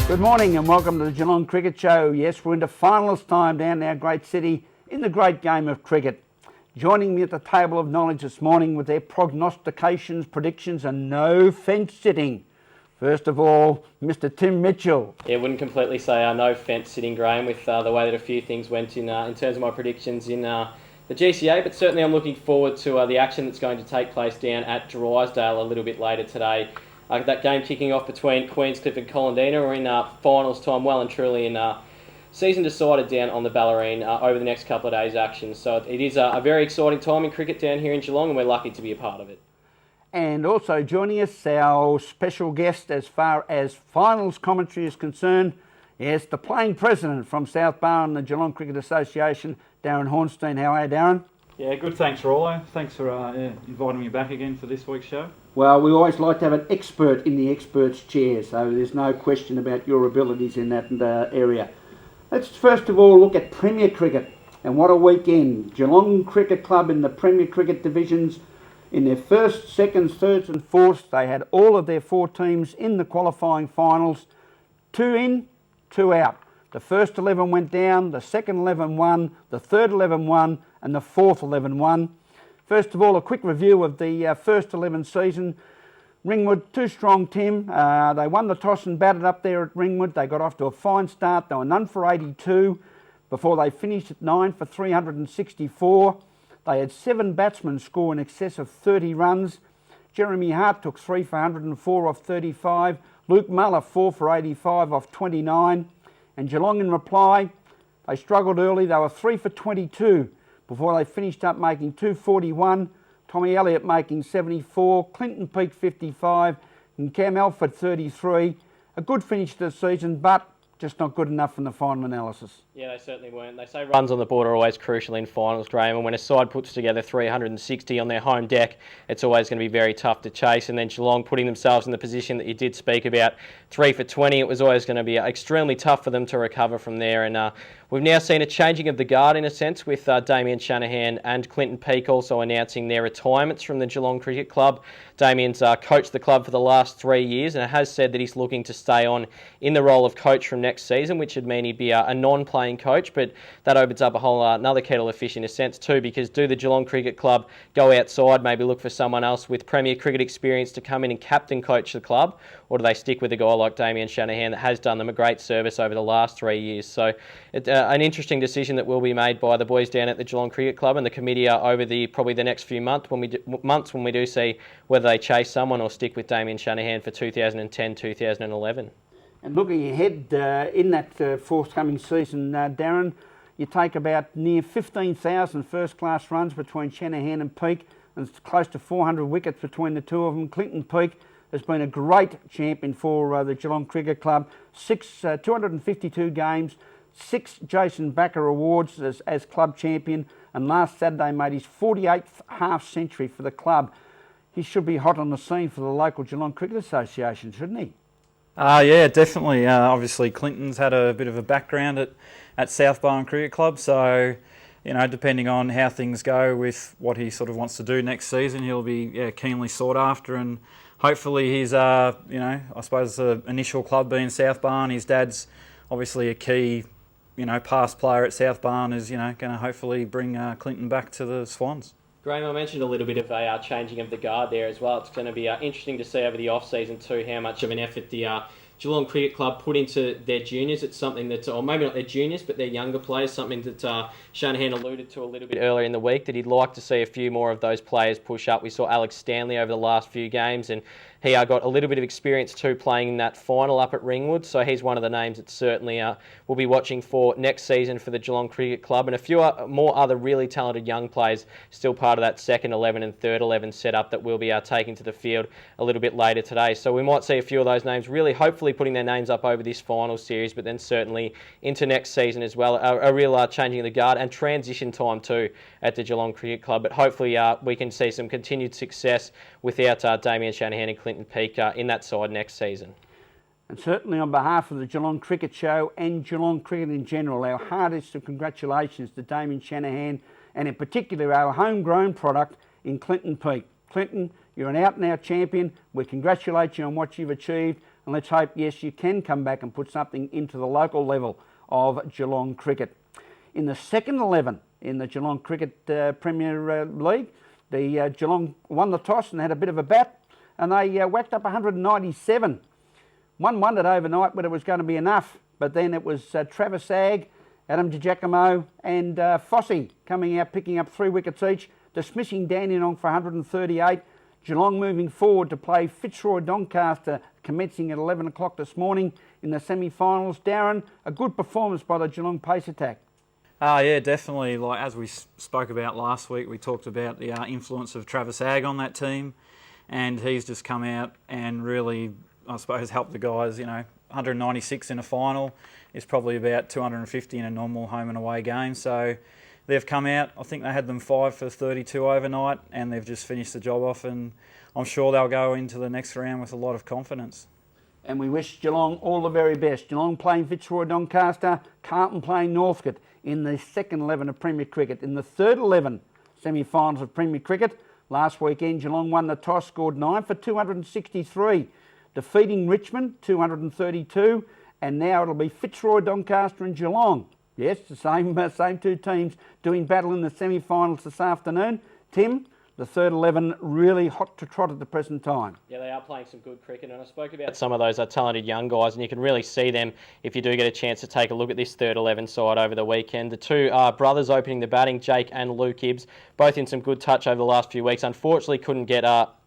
Good morning and welcome to the Geelong Cricket Show. Yes, we're into finals time down in our great city in the great game of cricket. Joining me at the table of knowledge this morning with their prognostications, predictions and no fence sitting. First of all, Mr. Tim Michell. Yeah, wouldn't completely say no fence sitting, Graham, with the way that a few things went in terms of my predictions in the GCA, but certainly I'm looking forward to the action that's going to take place down at Drysdale a little bit later today. That game kicking off between Queenscliff and Colandina. We're in finals time, well and truly in season decided down on the Bellarine over the next couple of days' action. So it is a very exciting time in cricket down here in Geelong, and we're lucky to be a part of it. And also joining us, our special guest as far as finals commentary is concerned, yes, the playing president from South Bar and the Geelong Cricket Association, Darren Hauenstein. How are you, Darren? Yeah, good, thanks, Rawlo. Thanks for inviting me back again for this week's show. Well, we always like to have an expert in the expert's chair, so there's no question about your abilities in that area. Let's first of all look at Premier Cricket, and what a weekend. Geelong Cricket Club in the Premier Cricket divisions, in their first, seconds, thirds and fourths, they had all of their four teams in the qualifying finals, 2 in, 2 out. The first 11 went down, the second 11 won, the third 11 won, and the fourth 11 won. First of all, a quick review of the first 11 season. Ringwood, too strong, Tim. They won the toss and batted up there at Ringwood. They got off to a fine start. They were none for 82 before they finished at 9 for 364. They had 7 batsmen score in excess of 30 runs. Jeremy Hart took 3 for 104 off 35. Luke Muller 4 for 85 off 29. And Geelong in reply, they struggled early. They were 3 for 22 before they finished up making 241. Tommy Elliott making 74, Clinton Peake 55 and Cam Alford 33. A good finish to the season, but just not good enough in the final analysis. Yeah, they certainly weren't. They say runs on the board are always crucial in finals, Graham, and when a side puts together 360 on their home deck, it's always going to be very tough to chase. And then Geelong putting themselves in the position that you did speak about, 3 for 20, it was always going to be extremely tough for them to recover from there. And we've now seen a changing of the guard in a sense, with Damien Shanahan and Clinton Peake also announcing their retirements from the Geelong Cricket Club. Damien's coached the club for the last 3 years and has said that he's looking to stay on in the role of coach from next season, which would mean he'd be a non-playing coach, but that opens up a whole another kettle of fish in a sense too, because do the Geelong Cricket Club go outside, maybe look for someone else with Premier Cricket experience to come in and captain coach the club, or do they stick with a guy like Damien Shanahan that has done them a great service over the last 3 years? So an interesting decision that will be made by the boys down at the Geelong Cricket Club and the committee over probably the next few months when we do see whether they chase someone or stick with Damien Shanahan for 2010-2011. And looking ahead in that forthcoming season, Darren, you take about near 15,000 first-class runs between Shanahan and Peake, and it's close to 400 wickets between the two of them. Clinton Peake has been a great champion for the Geelong Cricket Club. 252 games, 6 Jason Backer awards as club champion, and last Saturday made his 48th half-century for the club. He should be hot on the scene for the local Geelong Cricket Association, shouldn't he? Yeah, definitely. Obviously, Clinton's had a bit of a background at South Barn Cricket Club, so depending on how things go with what he sort of wants to do next season, he'll be keenly sought after, and hopefully his I suppose the initial club being South Barn, his dad's obviously a key past player at South Barn, is going to hopefully bring Clinton back to the Swans. Graham, I mentioned a little bit of a changing of the guard there as well. It's going to be interesting to see over the off-season too how much of an effort the Geelong Cricket Club put into their juniors. It's something that, or maybe not their juniors, but their younger players, something that Shanahan alluded to a little bit earlier in the week, that he'd like to see a few more of those players push up. We saw Alex Stanley over the last few games, and he got a little bit of experience too playing in that final up at Ringwood, so he's one of the names that certainly we'll be watching for next season for the Geelong Cricket Club, and a few more other really talented young players still part of that second 11 and third 11 setup that we'll be taking to the field a little bit later today. So we might see a few of those names really hopefully putting their names up over this final series, but then certainly into next season as well. A real changing of the guard and transition time too at the Geelong Cricket Club, but hopefully we can see some continued success without Damien Shanahan and Clinton Peake in that side next season. And certainly on behalf of the Geelong Cricket Show and Geelong Cricket in general, our hardest of congratulations to Damien Shanahan, and in particular our homegrown product in Clinton Peake. Clinton, You're an out-and-out champion. We congratulate you on what you've achieved, and let's hope, yes, you can come back and put something into the local level of Geelong cricket. In the second 11 in the Geelong Cricket Premier League, the Geelong won the toss and had a bit of a bat, and they whacked up 197. One wondered overnight whether it was going to be enough, but then it was Travis Agg, Adam DiGiacomo and Fossey coming out, picking up 3 wickets each, dismissing Dandenong for 138. Geelong moving forward to play Fitzroy Doncaster, commencing at 11 o'clock this morning in the semi-finals. Darren, a good performance by the Geelong pace attack. Yeah, definitely. Like as we spoke about last week, we talked about the influence of Travis Agg on that team, and he's just come out and really, I suppose, helped the guys. 196 in a final is probably about 250 in a normal home and away game. So they've come out. I think they had them 5 for 32 overnight, and they've just finished the job off. And I'm sure they'll go into the next round with a lot of confidence. And we wish Geelong all the very best. Geelong playing Fitzroy Doncaster, Carlton playing Northcote in the second 11 of Premier Cricket. In the third 11 semi-finals of Premier Cricket, last weekend Geelong won the toss, scored 9 for 263, defeating Richmond 232, and now it'll be Fitzroy Doncaster and Geelong. Yes, the same two teams doing battle in the semi-finals this afternoon. Tim, the third 11 really hot to trot at the present time. Yeah, they are playing some good cricket, and I spoke about some of those talented young guys, and you can really see them if you do get a chance to take a look at this third 11 side over the weekend. The two brothers opening the batting, Jake and Luke Gibbs, both in some good touch over the last few weeks. Unfortunately, couldn't get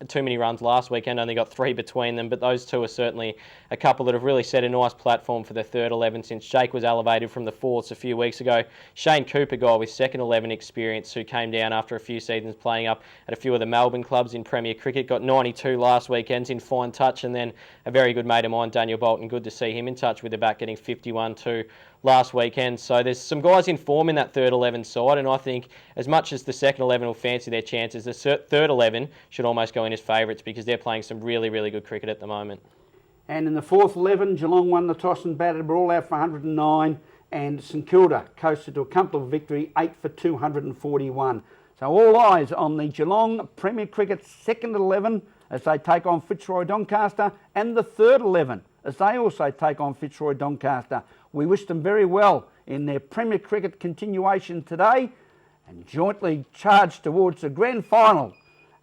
too many runs last weekend, only got 3 between them, but those two are certainly a couple that have really set a nice platform for the third 11 since Jake was elevated from the fourths a few weeks ago. Shane Cooper, guy with second 11 experience, who came down after a few seasons playing up at a few of the Melbourne clubs in Premier Cricket, got 92 last weekend in fine touch, and then a very good mate of mine, Daniel Bolton, good to see him in touch with the bat, getting 51 too last weekend. So there's some guys in form in that third 11 side, and I think as much as the second 11 will fancy their chances, the third 11 should almost go in as favourites because they're playing some really, really good cricket at the moment. And in the fourth 11, Geelong won the toss and batted, were all out for 109, and St Kilda coasted to a comfortable victory, 8 for 241. So all eyes on the Geelong Premier Cricket second 11 as they take on Fitzroy Doncaster, and the third 11 as they also take on Fitzroy Doncaster. We wish them very well in their Premier Cricket continuation today and jointly charge towards the grand final.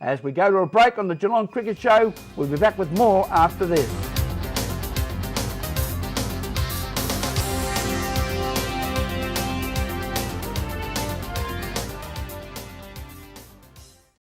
As we go to a break on the Geelong Cricket Show, we'll be back with more after this.